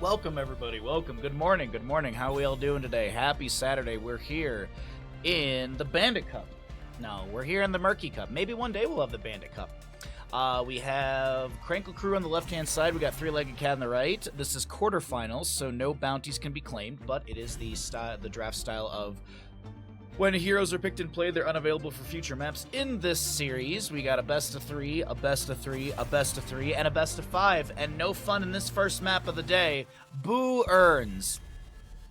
Welcome, everybody. Welcome. Good morning. Good morning. How are we all doing today? Happy Saturday. We're here in the Bandit Cup. No, we're here in the Murky Cup. Maybe one day we'll have the Bandit Cup. We have Krankle Krew on the left-hand side. We got Three-Legged Cat on the right. This is quarterfinals, so no bounties can be claimed, but it is the draft style of when heroes are picked and played, they're unavailable for future maps. In this series, we got a best of 3, a best of 3, a best of 3, and a best of 5. And no fun in this first map of the day. Boo earns.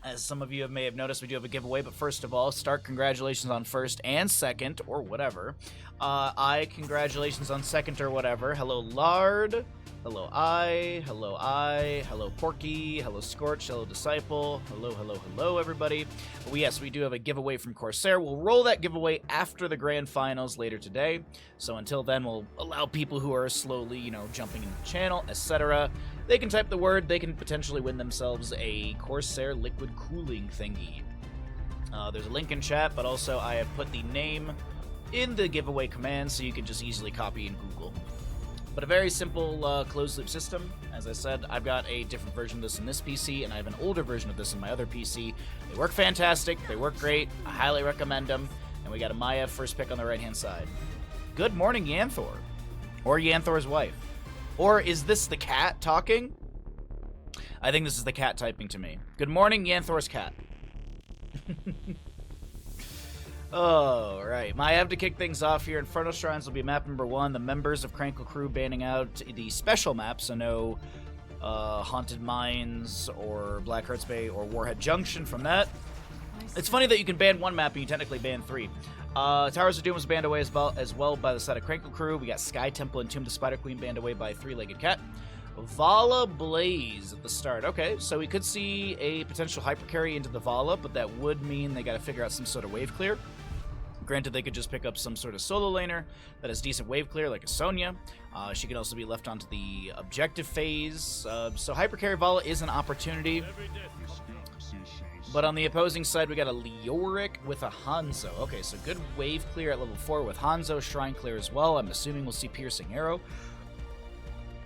As some of you may have noticed, we do have a giveaway, but first of all, start congratulations on first and second, or whatever. Congratulations on second or whatever. Hello, Lard. Hello, hello, Porky, hello, Scorch, hello, Disciple, hello, everybody. But yes, we do have a giveaway from Corsair. We'll roll that giveaway after the grand finals later today. So until then, we'll allow people who are slowly, jumping into the channel, etc. They can type the word, they can potentially win themselves a Corsair liquid cooling thingy. There's a link in chat, but also I have put the name in the giveaway command so you can just easily copy in Google. But a very simple closed-loop system. As I said, I've got a different version of this in this PC, and I have an older version of this in my other PC. They work fantastic. They work great. I highly recommend them. And we got a Maya first pick on the right-hand side. Good morning, Yanthor. Or Yanthor's wife. Or is this the cat talking? I think this is the cat typing to me. Good morning, Yanthor's cat. Oh, right. I have to kick things off here. Infernal Shrines will be map number 1. The members of Krankle Krew banning out the special map, so no Haunted Mines or Blackheart's Bay or Warhead Junction from that. It's funny that you can ban one map and you technically ban 3. Towers of Doom was banned away as well by the side of Krankle Krew. We got Sky Temple and Tomb of the Spider Queen banned away by Three-Legged Cat. Vala Blaze at the start. Okay, so we could see a potential hyper carry into the Vala, but that would mean they got to figure out some sort of wave clear. Granted, they could just pick up some sort of solo laner that has decent wave clear, like a Sonya. She can also be left onto the objective phase. So hyper carry Vala is an opportunity. But on the opposing side, we got a Leoric with a Hanzo. Okay, so good wave clear at level 4 with Hanzo, Shrine clear as well. I'm assuming we'll see Piercing Arrow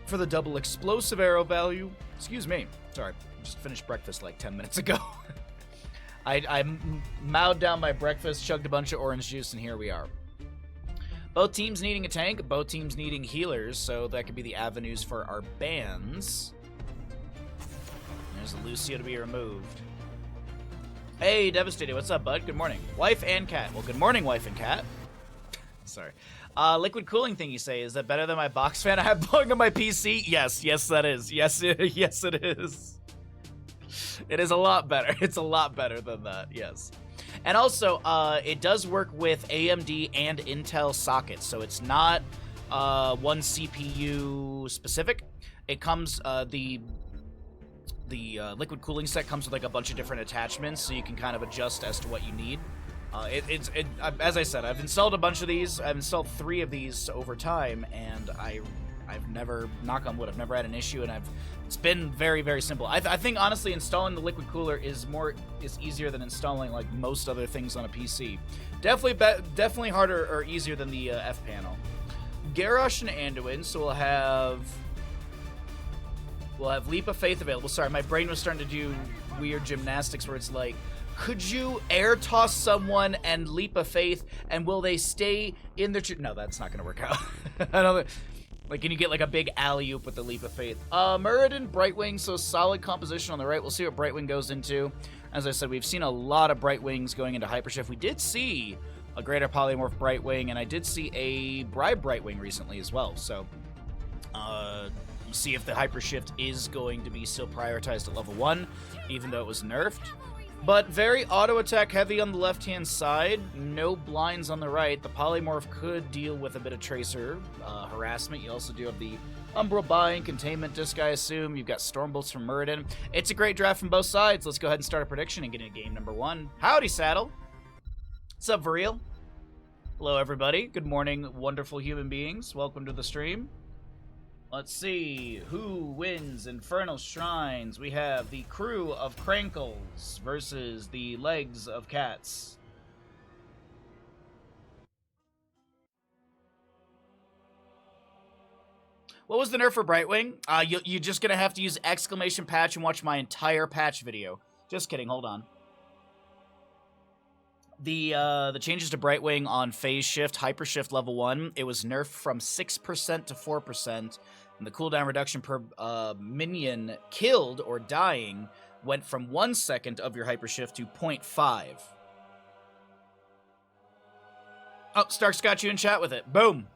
for the double explosive arrow value. Excuse me. Sorry, just finished breakfast like 10 minutes ago. I mowed down my breakfast, chugged a bunch of orange juice, and here we are. Both teams needing a tank, both teams needing healers, so that could be the avenues for our bans. There's a Lucio to be removed. Hey, Devastated, what's up, bud? Good morning. Wife and cat. Well, good morning, wife and cat. Sorry. Liquid cooling thing, you say, is that better than my box fan I have blowing on my PC? Yes, that is. Yes, it is. It is a lot better. It's a lot better than that, yes. And also, it does work with AMD and Intel sockets, so it's not one CPU specific. It comes, the liquid cooling set comes with like a bunch of different attachments, so you can kind of adjust as to what you need. As I said, I've installed a bunch of these. I've installed 3 of these over time, and I've never, knock on wood, I've never had an issue, and it's been very, very simple. I think honestly, installing the liquid cooler is easier than installing like most other things on a PC. Definitely harder or easier than the F panel. Garrosh and Anduin, so we'll have Leap of Faith available. Sorry, my brain was starting to do weird gymnastics where it's like, could you air toss someone and Leap of Faith, and will they stay in their... No, that's not going to work out. Like, can you get like a big alley-oop with the Leap of Faith? Muradin, Brightwing, so solid composition on the right. We'll see what Brightwing goes into. As I said, we've seen a lot of Brightwings going into Hypershift. We did see a Greater Polymorph Brightwing, and I did see a Bribe Brightwing recently as well. So, see if the Hypershift is going to be still prioritized at level 1, even though it was nerfed. But very auto-attack heavy on the left-hand side, no blinds on the right. The Polymorph could deal with a bit of Tracer harassment. You also do have the Umbral Bind, Containment Disc, I assume. You've got Stormbolts from Muradin. It's a great draft from both sides. Let's go ahead and start a prediction and get into game number 1. Howdy, Saddle. What's up, for real? Hello, everybody. Good morning, wonderful human beings. Welcome to the stream. Let's see who wins Infernal Shrines. We have the crew of Krankles versus the legs of cats. What was the nerf for Brightwing? You're just gonna have to use exclamation patch and watch my entire patch video. Just kidding, hold on. The changes to Brightwing on Phase Shift, Hyper Shift level 1, it was nerfed from 6% to 4%, and the cooldown reduction per minion killed or dying went from 1 second of your Hyper Shift to 0.5. Oh, Stark's got you in chat with it. Boom.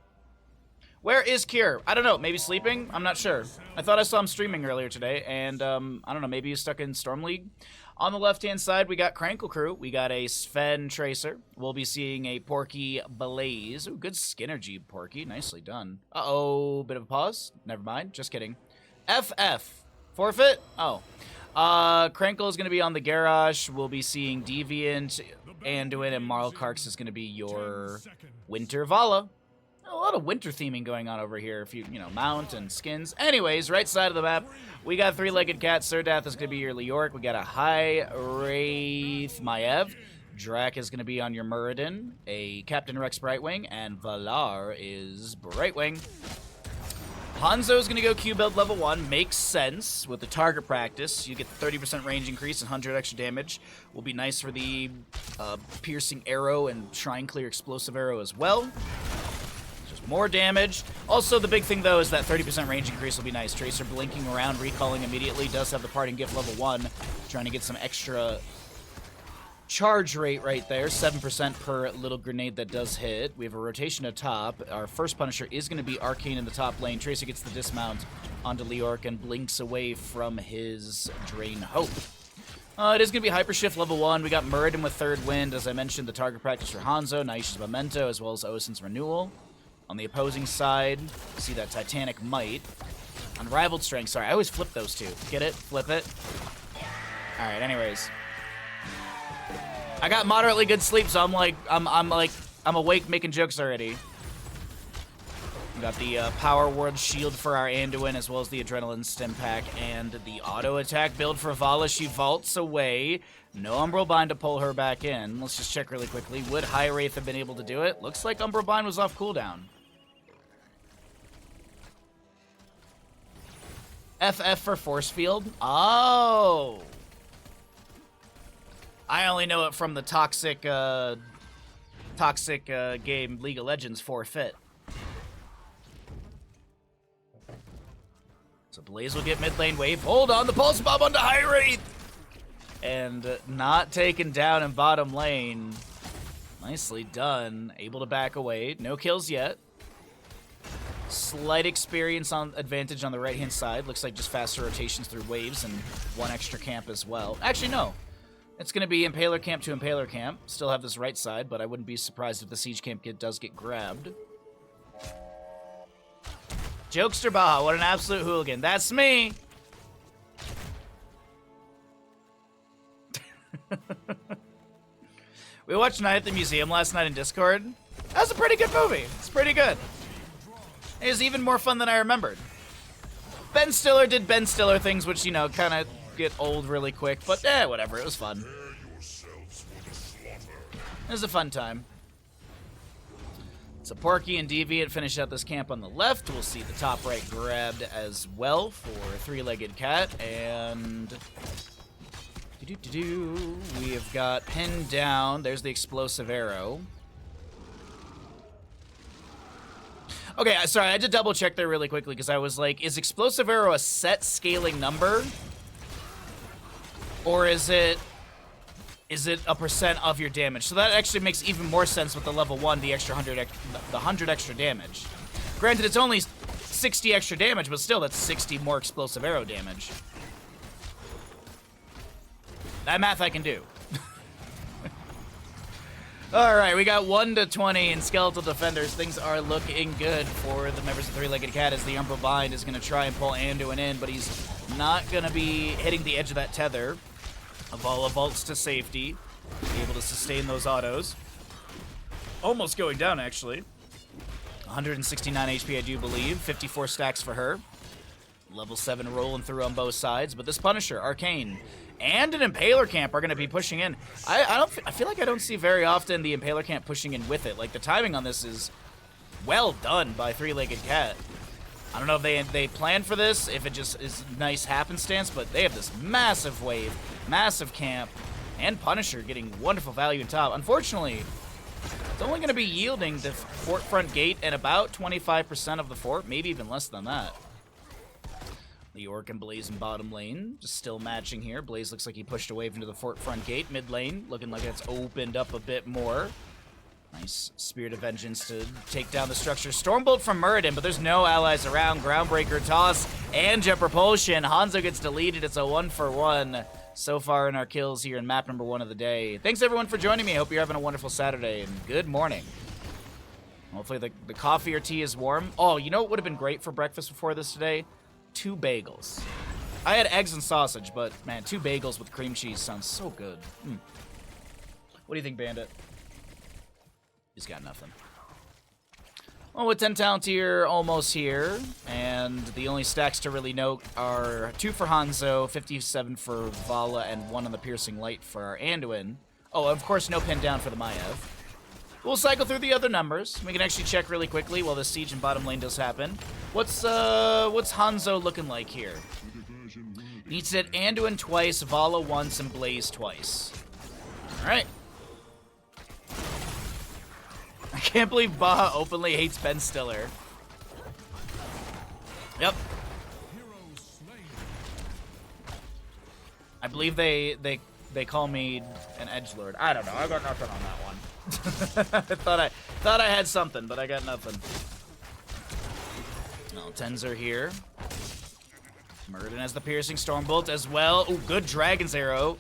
Where is Cure? I don't know. Maybe sleeping? I'm not sure. I thought I saw him streaming earlier today, and I don't know. Maybe he's stuck in Storm League. On the left-hand side, we got Krankle Krew. We got a Sven Tracer. We'll be seeing a Porky Blaze. Ooh, good Skinnergy, Porky. Nicely done. Uh-oh. Bit of a pause. Never mind. Just kidding. FF. Forfeit? Oh. Krankle is going to be on the Garrosh. We'll be seeing Deviant, Anduin, and Marl Karks is going to be your Winter Vala. A lot of winter theming going on over here, if you know, mount and skins. Anyways, right side of the map, we got three-legged cat. Surdath is going to be your Leoric. We got a High Wraith Maiev. Drac is going to be on your Muradin. A Captain Rex Brightwing. And Valar is Brightwing. Hanzo is going to go Q-Build level 1. Makes sense with the target practice. You get 30% range increase and 100 extra damage. Will be nice for the Piercing Arrow and Shrine Clear Explosive Arrow as well. More damage. Also, the big thing, though, is that 30% range increase will be nice. Tracer blinking around, recalling immediately. Does have the Parting Gift level 1. Trying to get some extra charge rate right there. 7% per little grenade that does hit. We have a rotation atop. Our first Punisher is going to be Arcane in the top lane. Tracer gets the dismount onto Leoric and blinks away from his Drain Hope. It is going to be Hyper Shift level 1. We got Muradin with Third Wind. As I mentioned, the target practice for Hanzo, Naisha's Memento, as well as Osin's Renewal. On the opposing side, see that Titanic Might. Unrivaled Strength, sorry, I always flip those two. Get it? Flip it. Alright, anyways. I got moderately good sleep, so I'm awake making jokes already. We got the Power Word Shield for our Anduin, as well as the Adrenaline Stim Pack, and the auto attack build for Vala. She vaults away. No Umbral Bind to pull her back in. Let's just check really quickly. Would High Wraith have been able to do it? Looks like Umbral Bind was off cooldown. FF for Force Field? Oh! I only know it from the toxic game League of Legends Forfeit. So Blaze will get mid lane wave. Hold on, the Pulse Bomb onto High Wraith! And not taken down in bottom lane. Nicely done. Able to back away. No kills yet. Slight experience on advantage on the right-hand side. Looks like just faster rotations through waves and one extra camp as well. Actually, no. It's going to be Impaler Camp to Impaler Camp. Still have this right side, but I wouldn't be surprised if the Siege Camp does get grabbed. Jokester Baha, what an absolute hooligan. That's me! We watched Night at the Museum last night in Discord. That was a pretty good movie. It's pretty good. It was even more fun than I remembered. Ben Stiller did Ben Stiller things, which, you know, kind of get old really quick. But, whatever. It was fun. It was a fun time. So Porky and Deviant finish out this camp on the left. We'll see the top right grabbed as well for Three-Legged Cat. And we have got pinned down. There's the Explosive Arrow. Okay, sorry, I had to double check there really quickly because I was like, is Explosive Arrow a set scaling number? Or is it a percent of your damage? So that actually makes even more sense with the level 1, the extra 100 extra damage. Granted, it's only 60 extra damage, but still, that's 60 more Explosive Arrow damage. That math I can do. Alright, we got 1 to 20 in Skeletal Defenders. Things are looking good for the members of Three-Legged Cat as the Umbral Bind is going to try and pull Anduin in, but he's not going to be hitting the edge of that tether. Avala vaults to safety, be able to sustain those autos. Almost going down, actually. 169 HP, I do believe. 54 stacks for her. Level 7 rolling through on both sides, but this Punisher, Arcane, and an Impaler Camp are going to be pushing in. I feel like I don't see very often the Impaler Camp pushing in with it. Like, the timing on this is well done by Three-Legged Cat. I don't know if they planned for this, if it just is nice happenstance, but they have this massive wave, massive camp, and Punisher getting wonderful value in top. Unfortunately, it's only going to be yielding the fort front gate and about 25% of the fort, maybe even less than that. The Orc and Blaze in bottom lane, just still matching here. Blaze looks like he pushed a wave into the fort front gate. Mid lane, looking like it's opened up a bit more. Nice Spirit of Vengeance to take down the structure. Stormbolt from Muradin, but there's no allies around. Groundbreaker, Toss, and Jet Propulsion. Hanzo gets deleted. It's a 1-for-1 so far in our kills here in map number 1 of the day. Thanks, everyone, for joining me. I hope you're having a wonderful Saturday, and good morning. Hopefully the coffee or tea is warm. Oh, you know what would have been great for breakfast before this today? 2 bagels. I had eggs and sausage, but, man, 2 bagels with cream cheese sounds so good. What do you think, Bandit? He's got nothing. Well, with 10 talent tier almost here, and the only stacks to really note are 2 for Hanzo, 57 for Vala, and 1 on the Piercing Light for our Anduin. Oh, of course, no pin down for the Maiev. We'll cycle through the other numbers. We can actually check really quickly while this siege in bottom lane does happen. What's Hanzo looking like here? Needs to hit Anduin twice, Vala once, and Blaze twice. All right. I can't believe Baha openly hates Ben Stiller. Yep. I believe they call me an edgelord. I don't know. I got nothing on that one. I thought I had something, but I got nothing. No, tens are here. Muradin has the piercing Stormbolt as well. Ooh, good Dragon's Arrow.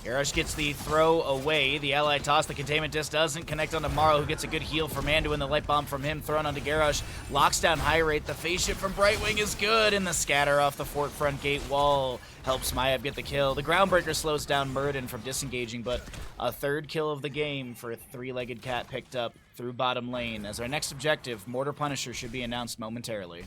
Garrosh gets the throw away. The ally toss, the containment disc doesn't connect onto Marl, who gets a good heal from Anduin. The light bomb from him thrown onto Garrosh. Locks down high rate. The phase shift from Brightwing is good, and the scatter off the fort front gate wall helps Maiev get the kill. The Groundbreaker slows down Muradin from disengaging, but a 3rd kill of the game for a 3-legged cat picked up through bottom lane. As our next objective, Mortar Punisher should be announced momentarily.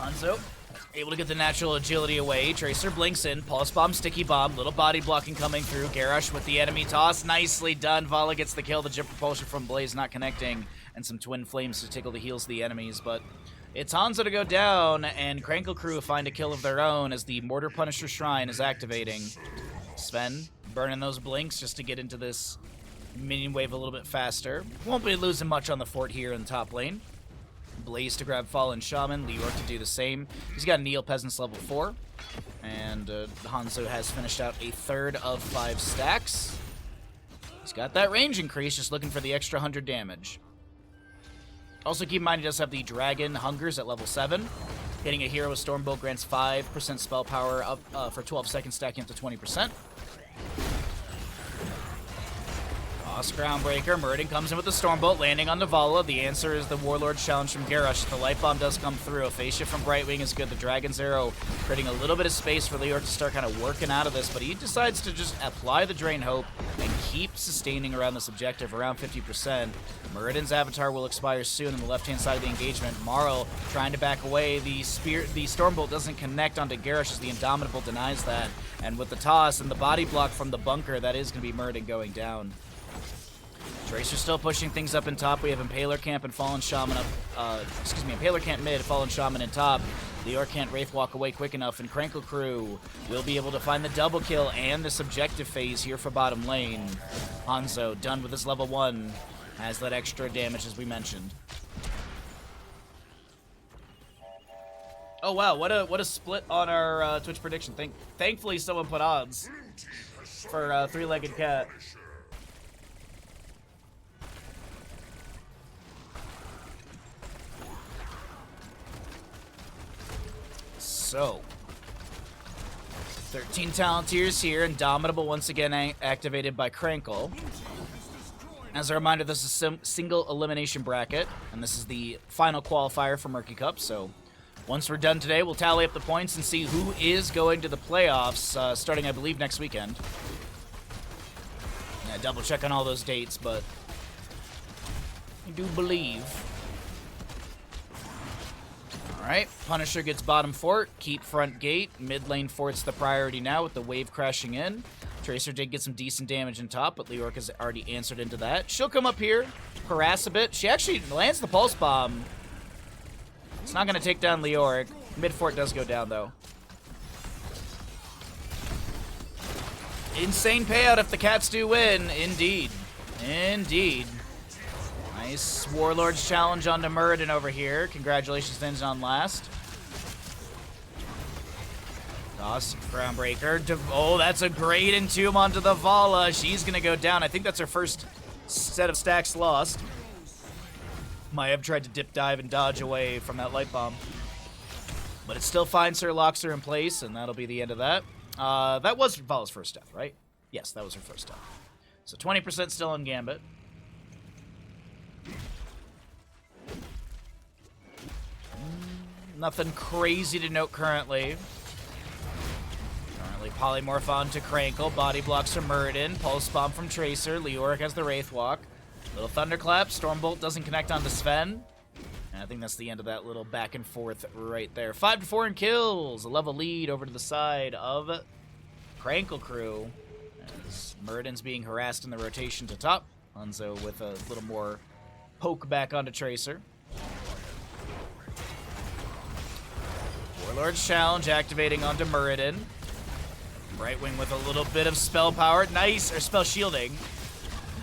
Hanzo able to get the natural agility away. Tracer blinks in. Pulse Bomb, Sticky Bomb. Little body blocking coming through. Garrosh with the enemy toss. Nicely done. Vala gets the kill. The Jet Propulsion from Blaze not connecting. And some Twin Flames to tickle the heals of the enemies. But it's Hanzo to go down. And Krankle Krew find a kill of their own as the Mortar Punisher Shrine is activating. Sven burning those blinks just to get into this minion wave a little bit faster. Won't be losing much on the fort here in top lane. Blaze to grab Fallen Shaman, Leoric to do the same. He's got Neo Peasants level 4, and Hanzo has finished out a 3rd of 5 stacks. He's got that range increase, just looking for the extra 100 damage. Also keep in mind he does have the Dragon Hungers at level 7. Hitting a hero with Stormbolt grants 5% spell power up for 12 seconds, stacking up to 20%. Groundbreaker. Muradin comes in with the Stormbolt, landing on Vala. The answer is the Warlord's Challenge from Garrosh. The Light Bomb does come through. A phase shift from Brightwing is good. The Dragon's Arrow creating a little bit of space for Leoric to start kind of working out of this, but he decides to just apply the Drain Hope and keep sustaining around this objective, around 50%. Muradin's avatar will expire soon on the left-hand side of the engagement. Marl trying to back away. The Stormbolt doesn't connect onto Garrosh as the Indomitable denies that. And with the toss and the body block from the bunker, that is going to be Muradin going down. Tracer still pushing things up in top. We have Impaler Camp and Fallen Shaman up, Impaler Camp mid, Fallen Shaman in top. Leoric can't Wraith walk away quick enough, and Krankle Krew will be able to find the double kill and this objective phase here for bottom lane. Hanzo, done with his level 1, has that extra damage as we mentioned. Oh wow, what a split on our Twitch prediction. Thankfully someone put odds for 3-legged cat. So, 13 talent tiers here. Indomitable once again activated by Krankle. As a reminder, this is a single elimination bracket, and this is the final qualifier for Murky Cup. So, once we're done today, we'll tally up the points and see who is going to the playoffs, starting, I believe, next weekend. Yeah, double check on all those dates, but I do believe. Alright, Punisher gets bottom fort, keep front gate, mid lane fort's the priority now with the wave crashing in. Tracer did get some decent damage in top, but Leoric has already answered into that. She'll come up here, harass a bit. She actually lands the Pulse Bomb. It's not going to take down Leoric. Mid fort does go down, though. Insane payout if the Cats do win. Indeed. Indeed. Nice Warlord's challenge onto Muradin over here. Congratulations, Ninja, on last. Toss, Groundbreaker. Oh, that's a great entomb onto the Vala. She's going to go down. I think that's her first set of stacks lost. Maiev tried to dip dive and dodge away from that light bomb. But it still finds her, locks her in place, and that'll be the end of that. That was Vala's first death, right? Yes, that was her first death. So 20% still on Gambit. Nothing crazy to note currently. Polymorph onto Krankle, body blocks from Muradin, Pulse Bomb from Tracer, Leoric has the Wraith Walk. Little Thunderclap, Stormbolt doesn't connect onto Sven. And I think that's the end of that little back and forth right there. 5-4 in kills, a level lead over to the side of Krankle Krew. As Muradin's being harassed in the rotation to top. Hanzo with a little more poke back onto Tracer. Warlord's challenge activating onto Muradin. Right wing with a little bit of spell power. Nice, or spell shielding.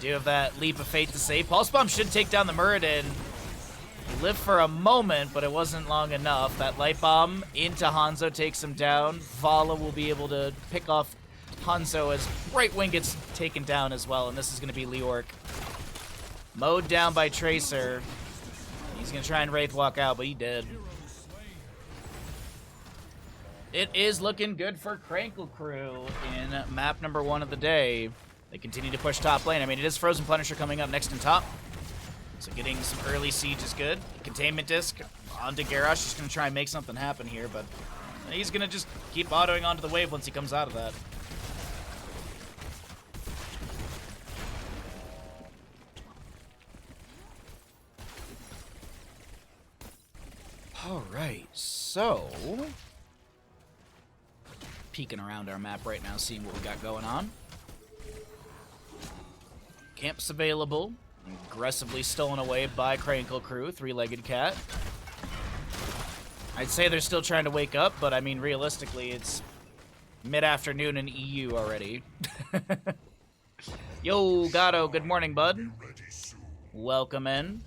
Do have that leap of faith to save. Pulse Bomb should take down the Muradin. He lived for a moment, but it wasn't long enough. That light bomb into Hanzo takes him down. Vala will be able to pick off Hanzo as right wing gets taken down as well, and this is going to be Leoric. Mowed down by Tracer. He's going to try and Wraith Walk out, but he did. It is looking good for Krankle Krew in map number 1 of the day. They continue to push top lane. I mean, it is Frozen Punisher coming up next in top. So getting some early siege is good. Containment Disc onto Garrosh. Just going to try and make something happen here, but he's going to just keep autoing onto the wave once he comes out of that. All right, so peeking around our map right now, seeing what we got going on. Camps available. Aggressively stolen away by Krankle Krew, three-legged cat. I'd say they're still trying to wake up, but I mean, realistically, it's mid-afternoon in EU already. Yo, Gato, good morning, bud. Welcome in.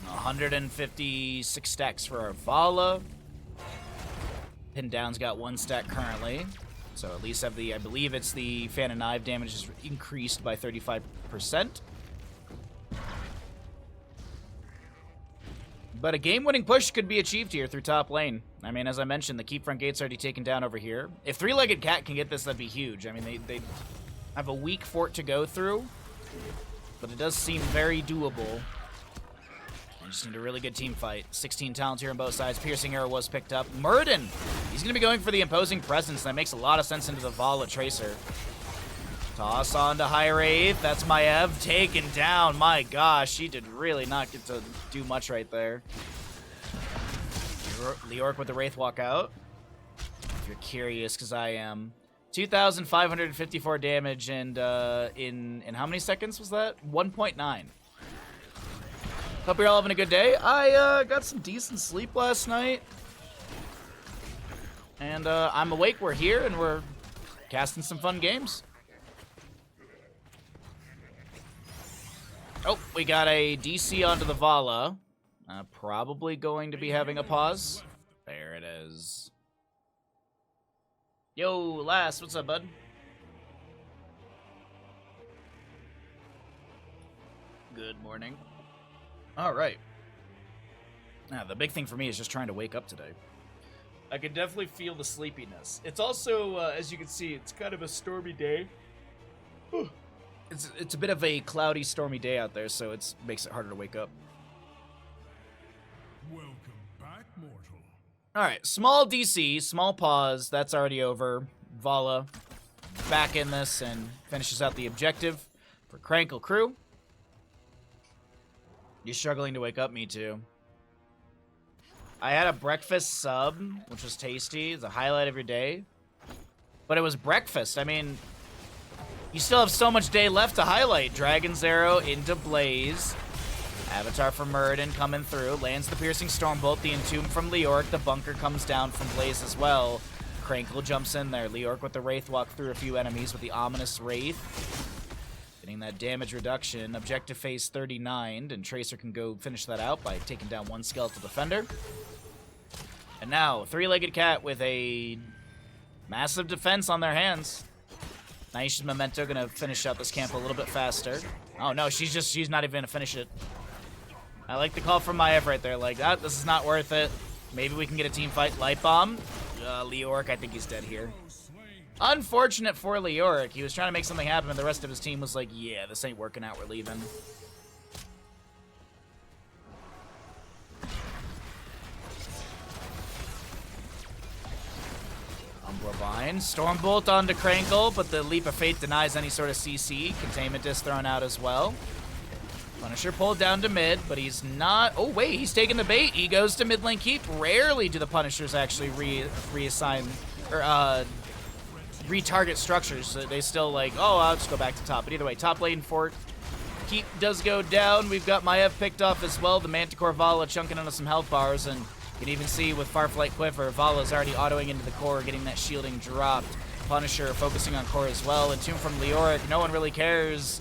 156 stacks for our Vala. Pin down's got 1 stack currently. So at least have the, I believe it's the Fan and Knife damage is increased by 35%. But a game-winning push could be achieved here through top lane. I mean, as I mentioned, the Keep Front Gate's already taken down over here. If Three-Legged Cat can get this, that'd be huge. I mean, they have a weak fort to go through, but it does seem very doable. Just need a really good team fight. 16 talents here on both sides. Piercing Arrow was picked up. Muradin! He's going to be going for the imposing presence. That makes a lot of sense into the Vala Tracer. Toss on to High Wraith. That's Maiev taken down. My gosh, she did really not get to do much right there. Leoric with the Wraith Walk out. If you're curious, because I am. 2,554 damage and in how many seconds was that? 1.9. Hope you're all having a good day. I got some decent sleep last night. And I'm awake, we're here, and we're casting some fun games. Oh, we got a DC onto the Vala. Probably going to be having a pause. There it is. Yo, Lass, what's up, bud? Good morning. All right. Now, the big thing for me is just trying to wake up today. I can definitely feel the sleepiness. It's also, as you can see, it's kind of a stormy day. It's a bit of a cloudy, stormy day out there, so it makes it harder to wake up. Welcome back, mortal. All right, small DC, small pause. That's already over. Vala back in this and finishes out the objective for Krankle Krew. You're struggling to wake up, me too. I had a breakfast sub, which was tasty. It's a highlight of your day. but it was breakfast. I mean, you still have so much day left to highlight. Dragon's Arrow into Blaze. Avatar from Muradin coming through. Lands the Piercing Stormbolt. The Entomb from Leoric. The Bunker comes down from Blaze as well. Krankle jumps in there. Leoric with the Wraith walk through a few enemies with the Ominous Wraith. Getting that damage reduction. Objective phase 39, and Tracer can go finish that out by taking down one Skeletal Defender. And now, Three-Legged Cat with a massive defense on their hands. Naisha's Memento gonna finish out this camp a little bit faster. Oh no, she's not even gonna finish it. I like the call from Maev right there, like, this is not worth it. Maybe we can get a team fight. Light Bomb. Leoric, I think he's dead here. Unfortunate for Leoric. He was trying to make something happen, and the rest of his team was like, yeah, this ain't working out, we're leaving. Umbra Vine. Stormbolt onto Krankle, but the Leap of Faith denies any sort of CC. Containment Disc thrown out as well. Punisher pulled down to mid, but he's not... Oh, wait, he's taking the bait. He goes to mid lane keep. Rarely do the Punishers actually reassign... or, retarget structures. They still like, oh, I'll just go back to top. But either way, top lane fort keep does go down. We've got Maev picked off as well. The Manticore Vala chunking into some health bars, and you can even see with Farflight Quiver, Vala's already autoing into the core, getting that shielding dropped. Punisher focusing on core as well. Entomb from Leoric, no one really cares.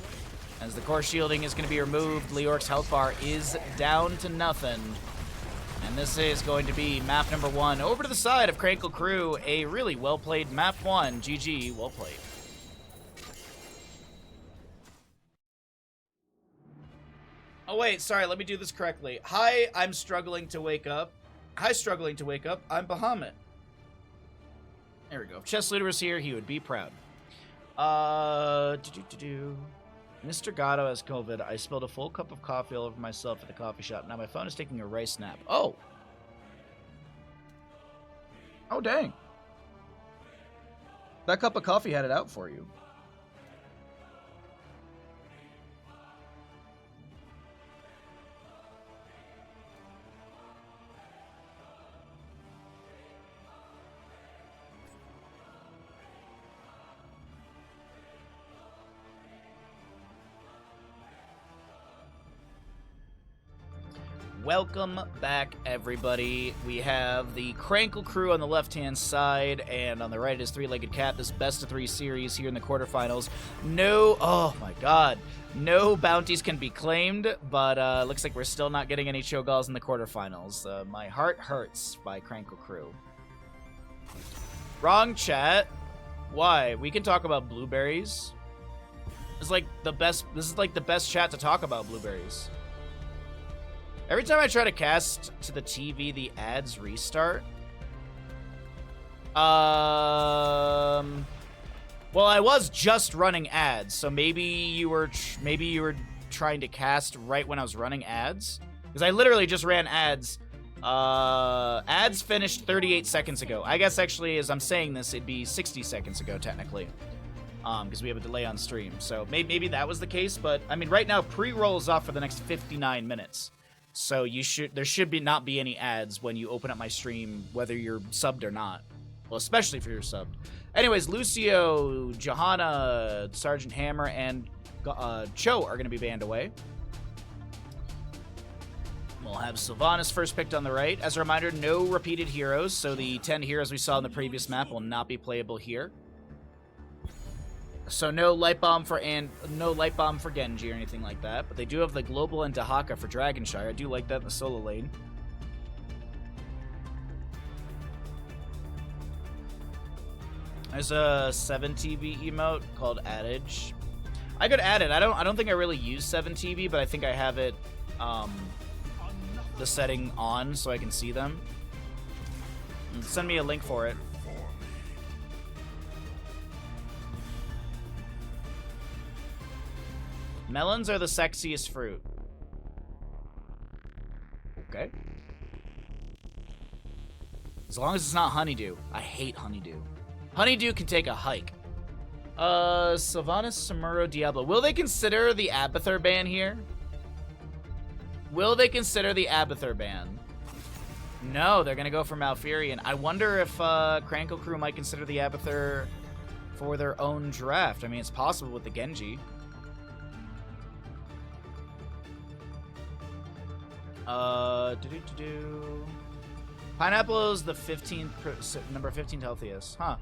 As the core shielding is going to be removed, Leoric's health bar is down to nothing. And this is going to be map number 1. Over to the side of Krankle Krew, a really well-played map 1. GG, well played. Oh wait, sorry, let me do this correctly. Hi, I'm struggling to wake up. Hi, struggling to wake up. I'm Bahamut. There we go. If Chess Looter was here, he would be proud. Mr. Gatto has COVID. I spilled a full cup of coffee all over myself at the coffee shop. Now my phone is taking a rice nap. Oh. Oh, dang. That cup of coffee had it out for you. Welcome back, everybody. We have the Krankle Krew on the left-hand side, and on the right is Three-Legged Cat, this best-of-3 series here in the quarterfinals. No, oh my god, no bounties can be claimed, but looks like we're still not getting any Cho'Galls in the quarterfinals. My heart hurts by Krankle Krew. Wrong chat. Why? We can talk about blueberries. This is like the best chat to talk about blueberries. Every time I try to cast to the TV, the ads restart. Well, I was just running ads, so maybe you were trying to cast right when I was running ads, because I literally just ran ads. Ads finished 38 seconds ago. I guess actually, as I'm saying this, it'd be 60 seconds ago technically, because we have a delay on stream. So maybe that was the case, but I mean, right now pre-roll is off for the next 59 minutes. So there should not be any ads when you open up my stream, whether you're subbed or not. Well, especially if you're subbed. Anyways, Lucio, Johanna, Sergeant Hammer, and Cho are going to be banned away. We'll have Sylvanas first picked on the right. As a reminder, no repeated heroes, so the 10 heroes we saw in the previous map will not be playable here. So no light bomb for Genji or anything like that, but they do have the global and Dahaka for Dragonshire. I do like that in the solo lane. There's a 7TV emote called Adage. I could add it. I don't think I really use 7TV, but I think I have it the setting on so I can see them. Send me a link for it. Melons are the sexiest fruit. Okay. As long as it's not honeydew. I hate honeydew. Honeydew can take a hike. Sylvanas, Samuro, Diablo. Will they consider the Abathur ban here? Will they consider the Abathur ban? No, they're gonna go for Malfurion. I wonder if Krankle Krew might consider the Abathur for their own draft. I mean, it's possible with the Genji. Pineapple is the 15th, number 15th healthiest. Huh.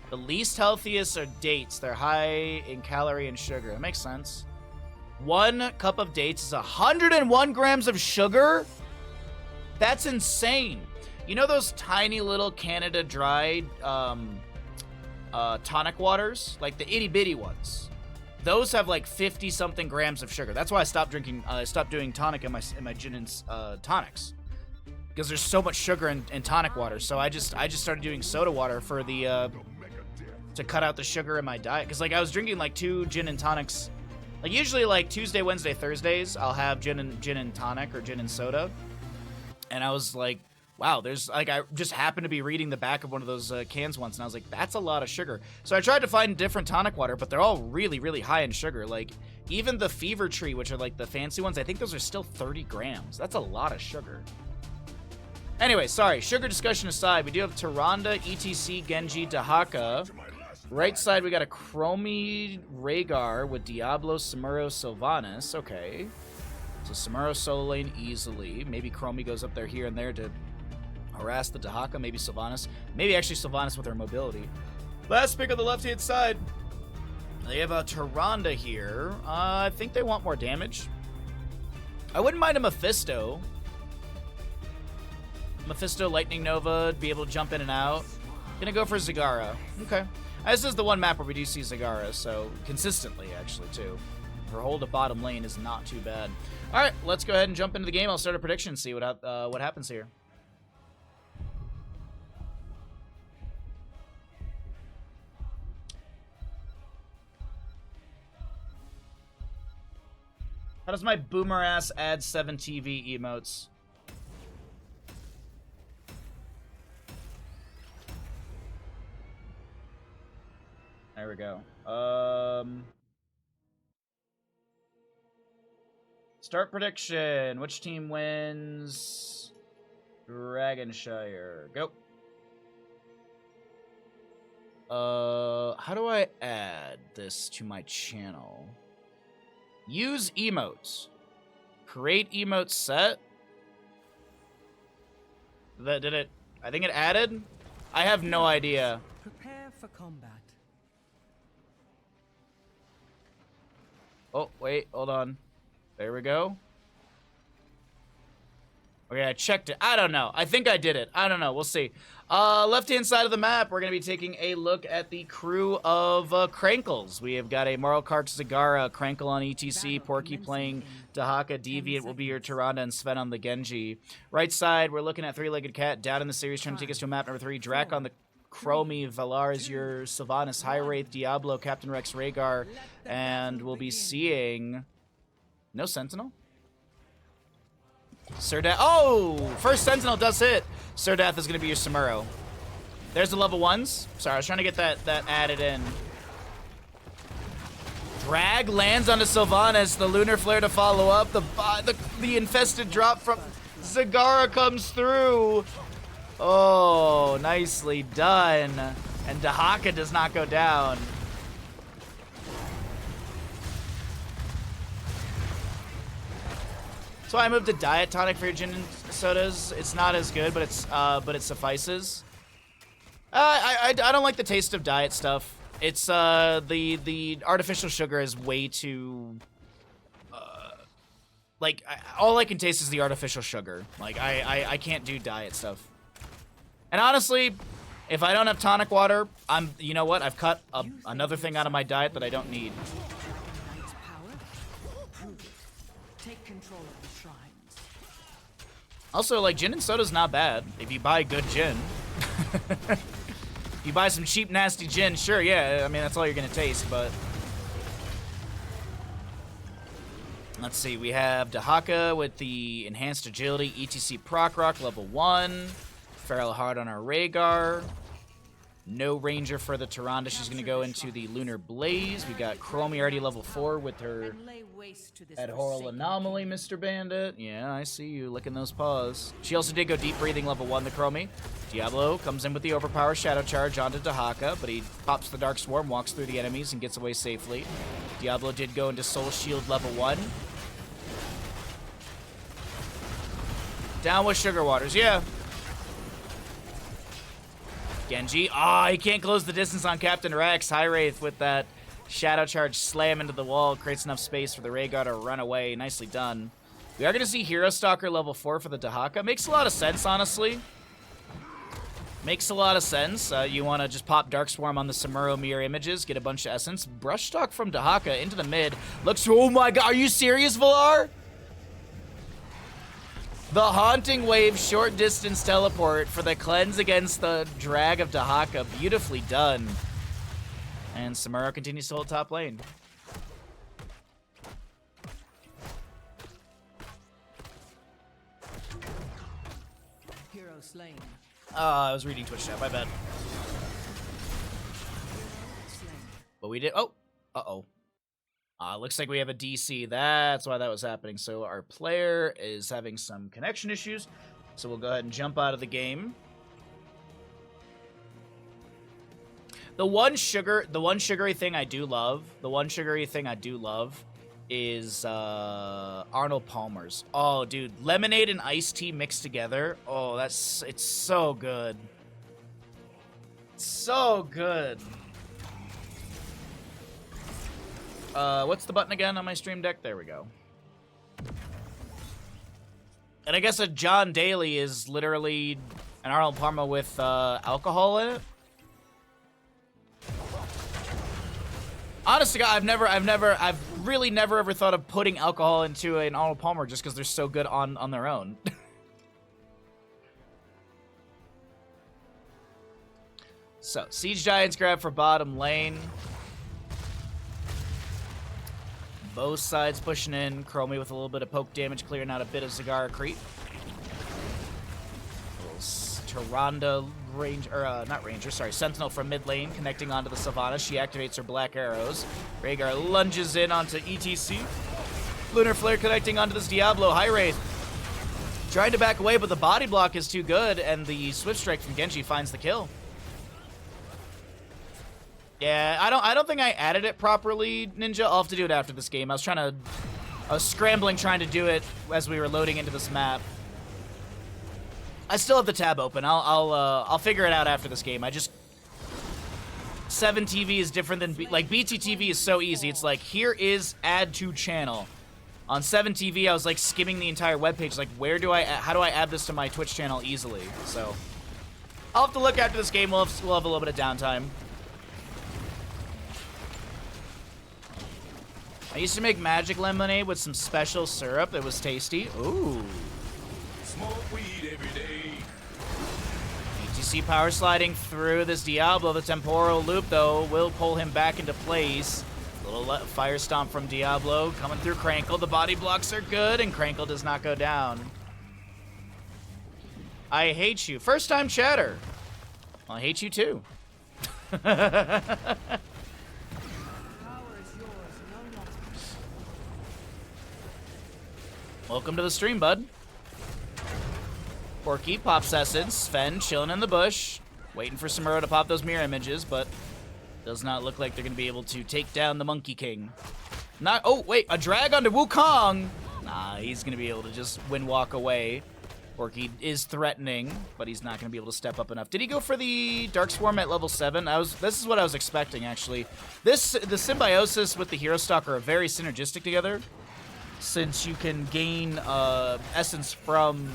The least healthiest are dates. They're high in calorie and sugar. That makes sense. 1 cup of dates is 101 grams of sugar? That's insane. You know those tiny little Canada Dry tonic waters? Like the itty bitty ones. Those have like 50 something grams of sugar. That's why I stopped drinking. I stopped doing tonic in my gin and tonics, because there's so much sugar in tonic water. So I just started doing soda water for the to cut out the sugar in my diet. Because like I was drinking like 2 gin and tonics. Like usually like Tuesday, Wednesday, Thursdays, I'll have gin and tonic or gin and soda. And I was like, wow, there's like, I just happened to be reading the back of one of those cans once, and I was like, that's a lot of sugar. So I tried to find different tonic water, but they're all really, really high in sugar. Like even the Fever Tree, which are like the fancy ones, I think those are still 30 grams. That's a lot of sugar. Anyway, sorry, sugar discussion aside, we do have Tyrande, ETC, Genji, Dahaka. Right side, we got a Chromie Rhaegar with Diablo, Samuro, Sylvanas. Okay. So Samuro solo lane easily. Maybe Chromie goes up there here and there to harass the Dahaka. Maybe Sylvanas. Maybe actually Sylvanas with her mobility. Last pick on the left-hand side. They have a Tyrande here. I think they want more damage. I wouldn't mind a Mephisto. Mephisto, Lightning Nova, be able to jump in and out. Gonna go for Zagara. Okay. This is the one map where we do see Zagara, so consistently, actually, too. Her hold to bottom lane is not too bad. All right, let's go ahead and jump into the game. I'll start a prediction and see what happens here. How does my boomer ass add 7 TV emotes? There we go. Start prediction. Which team wins? Dragonshire. Go. How do I add this to my channel? Use emotes. Create emote set. Did it? I think it added. I have no idea. Prepare for combat. Oh, wait, hold on. There we go. Okay, I checked it. I don't know. I think I did it. I don't know. We'll see. Left-hand side of the map, we're going to be taking a look at the crew of Krankles. We have got a Marlkark, Zagara, Krankle on ETC, Porky playing Dahaka, Deviant will be your Tyrande, and Sven on the Genji. Right side, we're looking at Three-Legged Cat, down in the series, trying to take us to map number 3. Drac on the Chromie, Valar is your Sylvanas, High Wraith, Diablo, Captain Rex, Rhaegar, and we'll be seeing... No Sentinel? Sirdath. Oh! First Sentinel does hit. Sirdath is going to be your Samuro. There's the level 1s. Sorry, I was trying to get that added in. Drag lands onto Sylvanas. The Lunar Flare to follow up. The infested drop from Zagara comes through. Oh, nicely done. And Dahaka does not go down. So I moved to Diet Tonic for your gin and sodas. It's not as good, but it suffices. I don't like the taste of diet stuff. It's the artificial sugar is way too like all I can taste is the artificial sugar. Like I can't do diet stuff. And honestly, if I don't have tonic water, you know what? I've cut another thing out of my diet that I don't need. Take control of the shrines. Also, like, gin and soda's not bad if you buy good gin. If you buy some cheap, nasty gin, sure, yeah, I mean, that's all you're gonna taste, but... Let's see, we have Dahaka with the Enhanced Agility, ETC Proc Rock, level 1. Feral Heart on our Rhaegar. No Ranger for the Tyrande. She's going to go into the Lunar Blaze. We got Chromie already level 4 with her Adhoral Anomaly, Mr. Bandit. Yeah, I see you licking those paws. She also did go Deep Breathing level 1, the Chromie. Diablo comes in with the Overpower Shadow Charge onto Dahaka, but he pops the Dark Swarm, walks through the enemies, and gets away safely. Diablo did go into Soul Shield level 1. Down with Sugar Waters, yeah. Genji. Ah, he can't close the distance on Captain Rex. High Wraith with that Shadow Charge slam into the wall. Creates enough space for the Rhaegar to run away. Nicely done. We are going to see Hero Stalker level 4 for the Dahaka. Makes a lot of sense, honestly. Makes a lot of sense. You want to just pop Dark Swarm on the Samuro Mirror Images, get a bunch of Essence. Brush Stalk from Dahaka into the mid. Looks... Oh my god, are you serious, Valar? The Haunting Wave short distance teleport for the cleanse against the drag of Dahaka. Beautifully done. And Samuro continues to hold top lane. Hero slain. I was reading Twitch chat, my bad. But we did... Oh! Uh-oh. Looks like we have a DC. That's why that was happening. So our player is having some connection issues. So we'll go ahead and jump out of the game. The one sugary thing I do love is Arnold Palmer's. Oh, dude, lemonade and iced tea mixed together. Oh, it's so good. So good. What's the button again on my stream deck? There we go. And I guess a John Daly is literally an Arnold Palmer with alcohol in it. Honestly, I've really never ever thought of putting alcohol into an Arnold Palmer just because they're so good on their own. So, Siege Giants grab for bottom lane. Both sides pushing in. Chromie with a little bit of poke damage, clearing out a bit of Zagara creep. Tyrande Sentinel from mid lane, connecting onto the Sylvanas. She activates her black arrows. Rhaegar lunges in onto ETC. Lunar Flare connecting onto this Diablo. High Wraith trying to back away, but the body block is too good, and the Swift Strike from Genji finds the kill. Yeah, I don't think I added it properly, Ninja. I'll have to do it after this game. I was scrambling trying to do it as we were loading into this map. I still have the tab open. I'll figure it out after this game. 7TV is different than like BTTV is so easy. It's like, here is add to channel. On 7TV, I was like skimming the entire webpage. Like, how do I add this to my Twitch channel easily? So I'll have to look after this game. We'll have a little bit of downtime. I used to make magic lemonade with some special syrup. It was tasty. Ooh. Smoke weed every day. ETC power sliding through this Diablo. The temporal loop, though, will pull him back into place. Little fire stomp from Diablo coming through Krankle. The body blocks are good, and Krankle does not go down. I hate you. First time chatter. Well, I hate you too. Welcome to the stream, bud. Porky pops Essence. Sven chilling in the bush. Waiting for Samuro to pop those mirror images, but does not look like they're going to be able to take down the Monkey King. Oh, wait. A drag onto Wukong. Nah, he's going to be able to just walk away. Porky is threatening, but he's not going to be able to step up enough. Did he go for the Dark Swarm at level 7? This is what I was expecting, actually. The Symbiosis with the Hero Stalker are very synergistic together, since you can gain essence from,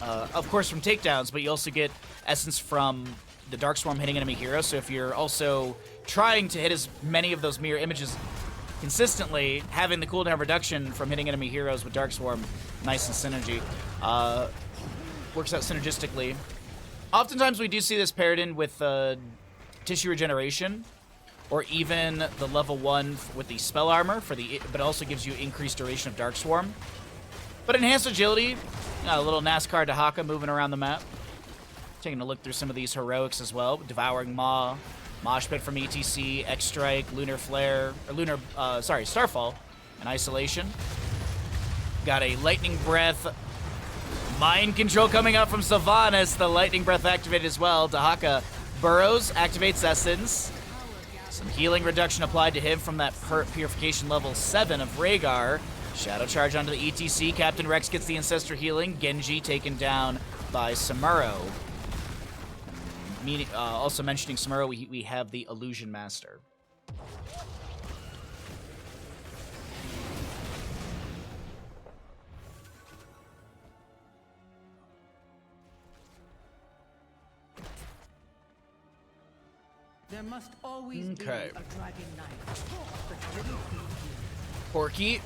of course, from takedowns, but you also get essence from the Dark Swarm hitting enemy heroes. So if you're also trying to hit as many of those mirror images consistently, having the cooldown reduction from hitting enemy heroes with Dark Swarm, nice and synergy. Works out synergistically. Oftentimes we do see this paired in with tissue regeneration, or even the level 1 with the spell armor, but it also gives you increased duration of Dark Swarm. But enhanced agility, a little NASCAR Dahaka moving around the map. Taking a look through some of these heroics as well. Devouring Maw, Mosh Pit from ETC, X-Strike, Lunar Flare, or Starfall, and Isolation. Got a Lightning Breath, Mind Control coming out from Sylvanas. The Lightning Breath activated as well. Dahaka burrows, activates Essence. Some healing reduction applied to him from that Purification level 7 of Rhaegar. Shadow Charge onto the ETC. Captain Rex gets the Ancestor Healing. Genji taken down by Samuro. Also mentioning Samuro, we have the Illusion Master. There must always be a dragon knight. Porky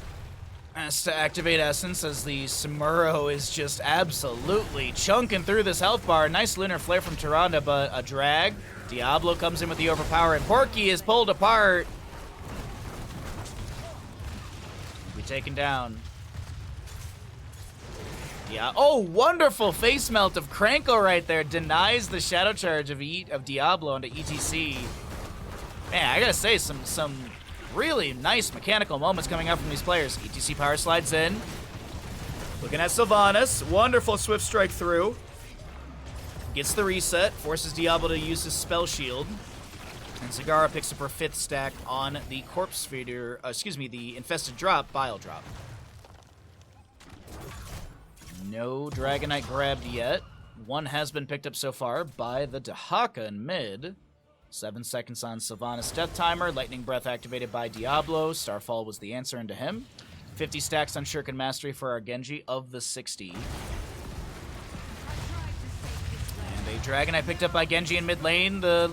has to activate Essence as the Samuro is just absolutely chunking through this health bar. Nice Lunar Flare from Tyrande, but a drag. Diablo comes in with the overpower, and Porky is pulled apart. Be taken down. Yeah. Oh, wonderful face melt of Krankle right there. Denies the shadow charge of Diablo onto ETC. Man, I gotta say, some really nice mechanical moments coming out from these players. ETC power slides in. Looking at Sylvanas. Wonderful swift strike through. Gets the reset. Forces Diablo to use his spell shield. And Zagara picks up her 5th stack on the corpse feeder. The infested drop, bile drop. No Dragonite grabbed yet. One has been picked up so far by the Dahaka in mid. 7 seconds on Sylvanas' death timer. Lightning Breath activated by Diablo. Starfall was the answer into him. 50 stacks on Shuriken Mastery for our Genji of the 60. And a Dragonite picked up by Genji in mid lane. The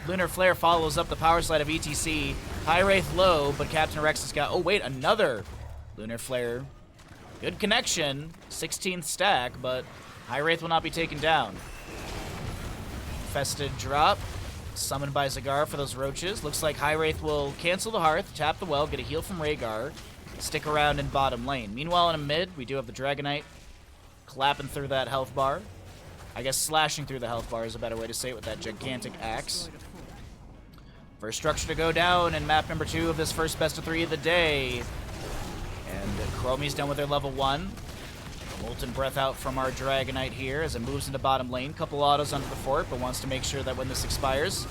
Lunar Flare follows up the power slide of ETC. High Wraith low, but Captain Rex has got... Oh, wait, another Lunar Flare. Good connection. 16th stack, but High Wraith will not be taken down. Infested drop. Summoned by Zagara for those roaches. Looks like High Wraith will cancel the Hearth, tap the well, get a heal from Rhaegar, stick around in bottom lane. Meanwhile, in a mid, we do have the Dragonite clapping through that health bar. I guess slashing through the health bar is a better way to say it with that gigantic axe. First structure to go down in map number 2 of this first best of 3 of the day. And Chromie's done with their level 1. Molten Breath out from our Dragonite here as it moves into bottom lane. Couple autos under the fort, but wants to make sure that when this expires,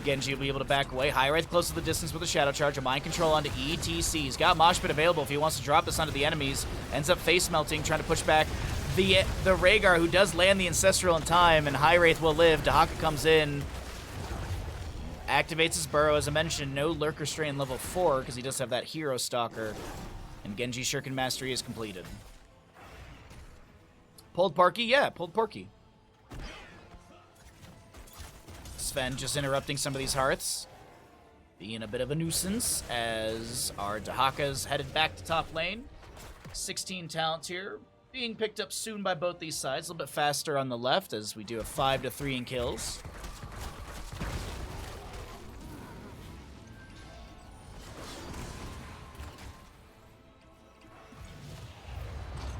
Genji will be able to back away. High Wraith close to the distance with a Shadow Charge. A Mind Control onto ETC. He's got Mosh Pit available if he wants to drop this onto the enemies. Ends up face melting, trying to push back the Rhaegar, who does land the Ancestral in time, and High Wraith will live. Dahaka comes in, activates his burrow. As I mentioned, no Lurker Strain level 4 because he does have that Hero Stalker. And Genji's Shuriken Mastery is completed. Pulled Porky? Yeah, pulled Porky. Sven just interrupting some of these hearths. Being a bit of a nuisance as our Dahaka's headed back to top lane. 16 talents here. Being picked up soon by both these sides. A little bit faster on the left as we do a 5-3 in kills.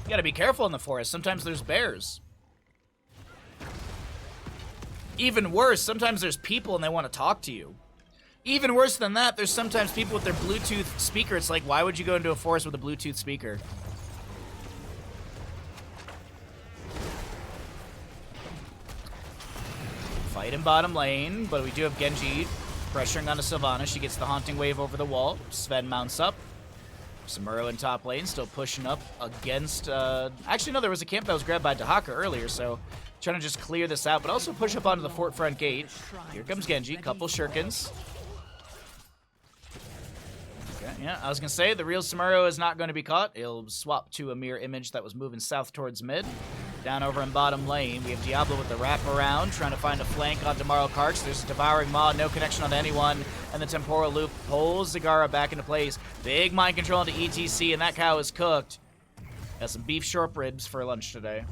You gotta be careful in the forest. Sometimes there's bears. Even worse, sometimes there's people and they want to talk to you. Even worse than that, there's sometimes people with their Bluetooth speaker. It's like, why would you go into a forest with a Bluetooth speaker? Fight in bottom lane, but we do have Genji pressuring onto Sylvanas. She gets the Haunting Wave over the wall. Sven mounts up. Samuro in top lane, still pushing up against... Actually, no, there was a camp that was grabbed by Dahaka earlier, so trying to just clear this out, but also push up onto the fort front gate. Here comes Genji, couple shurikens. Okay, yeah, I was going to say, the real Samuro is not going to be caught. He'll swap to a mirror image that was moving south towards mid. Down over in bottom lane, we have Diablo with the wraparound, trying to find a flank on Damaro Karch. There's a Devouring Maw, no connection on anyone, and the Temporal Loop pulls Zagara back into place. Big Mind Control into ETC, and that cow is cooked. Got some beef short ribs for lunch today.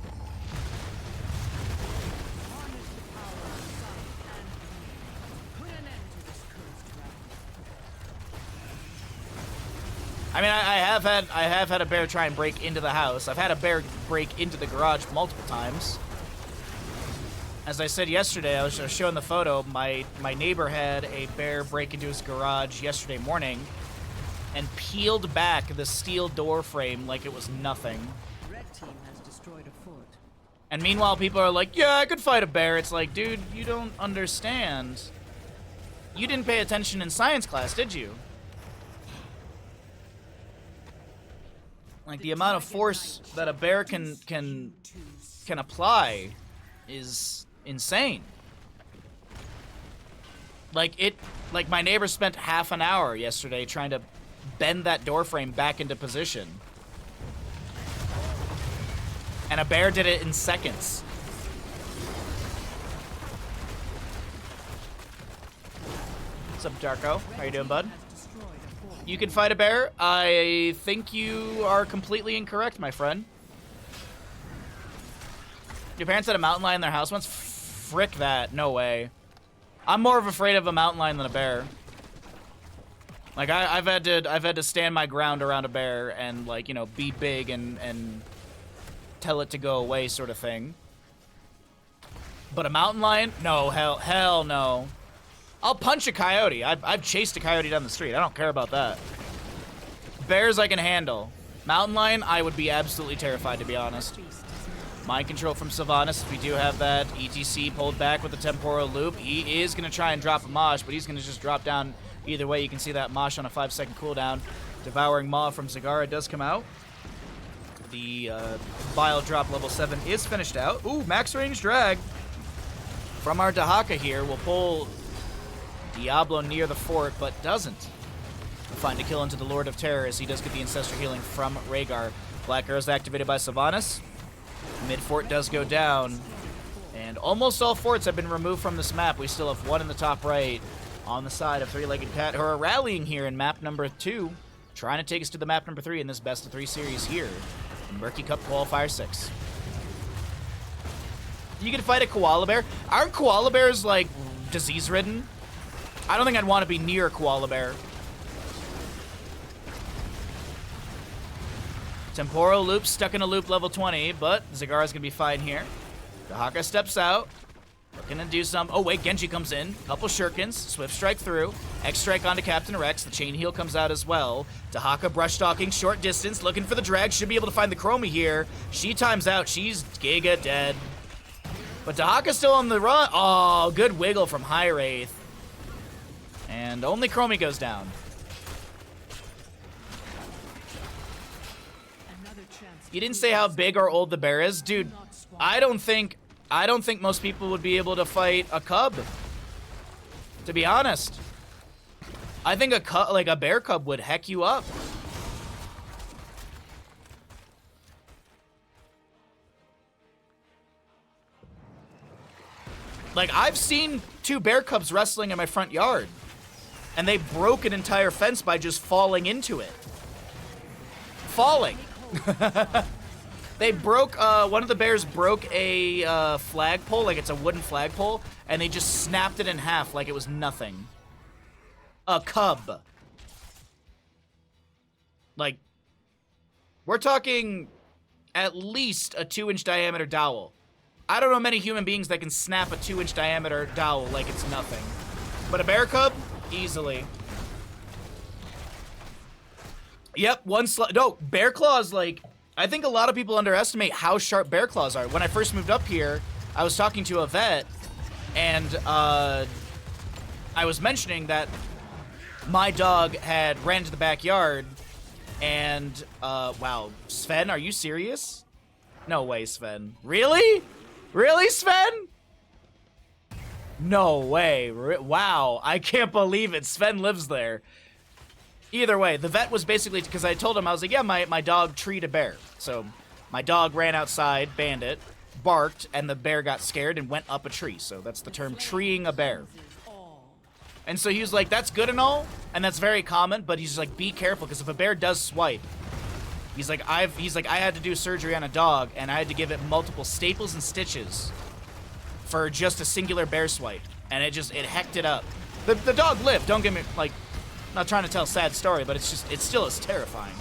I mean, I have had a bear try and break into the house. I've had a bear break into the garage multiple times. As I said yesterday, I was showing the photo. My neighbor had a bear break into his garage yesterday morning and peeled back the steel door frame like it was nothing. Red team has destroyed a fort. And meanwhile, people are like, yeah, I could fight a bear. It's like, dude, you don't understand. You didn't pay attention in science class, did you? Like, the amount of force that a bear can apply is insane. Like, my neighbor spent half an hour yesterday trying to bend that door frame back into position. And a bear did it in seconds. What's up, Darko? How you doing, bud? You can fight a bear? I think you are completely incorrect, my friend. Your parents had a mountain lion in their house once? Frick that. No way. I'm more afraid of a mountain lion than a bear. Like, I've had to stand my ground around a bear and, like, you know, be big and tell it to go away sort of thing. But a mountain lion? No, hell no. I'll punch a coyote. I've chased a coyote down the street. I don't care about that. Bears I can handle. Mountain lion, I would be absolutely terrified, to be honest. Mind control from Sylvanas. We do have that. ETC pulled back with the temporal loop. He is going to try and drop a Mosh, but he's going to just drop down either way. You can see that Mosh on a 5-second cooldown. Devouring Maw from Zagara does come out. The Bile Drop level 7 is finished out. Ooh, max range drag from our Dahaka here. Will pull Diablo near the fort, but doesn't find a kill into the Lord of Terror as he does get the Ancestor healing from Rhaegar. Black Arrows activated by Sylvanas. Mid fort does go down, and almost all forts have been removed from this map. We still have one in the top right on the side of Three-Legged Cat, who are rallying here in map number 2, trying to take us to the map number 3 in this best of 3 series here in Murky Cup Qualifier 6. You can fight a koala bear. Aren't koala bears, like, disease-ridden? I don't think I'd want to be near a koala bear. Temporal loop stuck in a loop level 20, but Zagara's gonna be fine here. Dahaka steps out, looking to do some. Oh wait, Genji comes in. Couple shurikens, swift strike through. X strike onto Captain Rex. The chain heal comes out as well. Dahaka brush stalking, short distance, looking for the drag. Should be able to find the Chromie here. She times out. She's giga dead. But Dahaka's still on the run. Oh, good wiggle from High Wraith. And only Chromie goes down. You didn't say how big or old the bear is, dude. I don't think most people would be able to fight a cub. To be honest, I think a bear cub would heck you up. Like, I've seen 2 bear cubs wrestling in my front yard, and they broke an entire fence by just falling into it. Falling. They broke, one of the bears broke a flagpole, like it's a wooden flagpole, and they just snapped it in half like it was nothing. A cub. Like, we're talking at least a 2-inch diameter dowel. I don't know many human beings that can snap a 2-inch diameter dowel like it's nothing. But a bear cub, easily. Yep, no, bear claws, like, I think a lot of people underestimate how sharp bear claws are. When I first moved up here, I was talking to a vet, and I was mentioning that my dog had ran to the backyard, and, wow, Sven, are you serious? No way, Sven. Really? Really, Sven? No way. Wow, I can't believe it. Sven lives there. Either way, the vet was basically, because I told him, I was like, yeah, my dog treed a bear. So my dog ran outside, bandit, barked, and the bear got scared and went up a tree. So that's the term, treeing a bear. And so he was like, that's good and all, and that's very common, but he's like, be careful, because if a bear does swipe, he's like, I had to do surgery on a dog, and I had to give it multiple staples and stitches for just a singular bear swipe, and it hecked it up. The dog lived, don't get me, like, I'm not trying to tell a sad story, but it still is terrifying.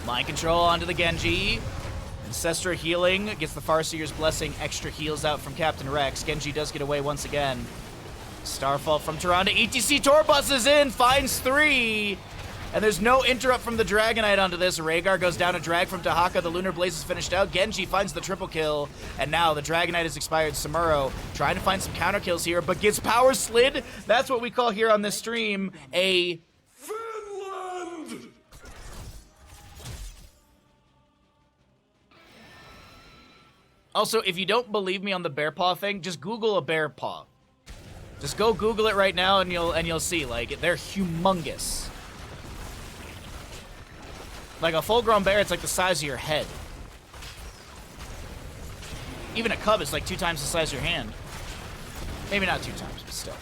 Mind control onto the Genji. Ancestral healing gets the Farseer's Blessing, extra heals out from Captain Rex. Genji does get away once again. Starfall from Tyrande. ETC Torbus is in, finds 3. And there's no interrupt from the Dragonite onto this. Rhaegar goes down a drag from Tahaka. The Lunar Blaze is finished out. Genji finds the triple kill. And now the Dragonite has expired. Samuro trying to find some counter kills here, but gets power slid. That's what we call here on this stream a Finland! Also, if you don't believe me on the bear paw thing, just Google a bear paw. Just go Google it right now and you'll see, like, they're humongous. Like a full-grown bear, it's like the size of your head. Even a cub is like 2 times the size of your hand. Maybe not 2 times, but still.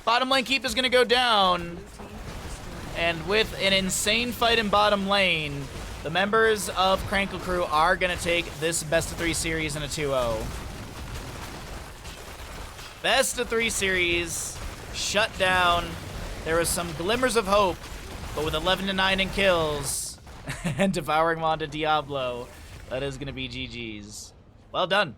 Bottom lane keep is gonna go down. And with an insane fight in bottom lane, the members of Krankle Crew are gonna take this best of 3 series in a 2-0. Best of 3 series, shut down. There was some glimmers of hope, but with 11-9 in kills and devouring Wanda Diablo, that is gonna be GG's. Well done.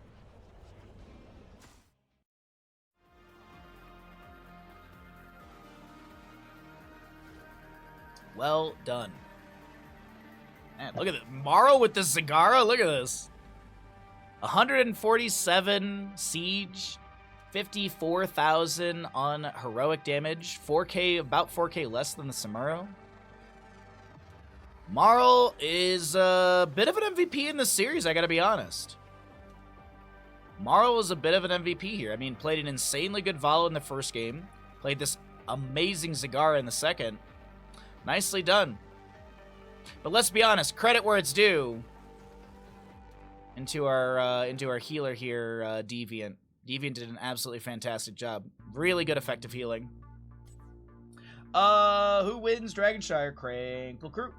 Well done. Man, look at it. Morrow with the Zagara. Look at this. 147 siege, 54,000 on heroic damage, 4K, about 4K less than the Samuro. Marl is a bit of an MVP in this series, I gotta be honest. Marl is a bit of an MVP here. I mean, played an insanely good Valo in the first game, played this amazing Zagara in the second. Nicely done. But let's be honest, credit where it's due. Into our healer here, Deviant. Deviant did an absolutely fantastic job. Really good effective healing. Who wins Dragonshire? Krankle Crew.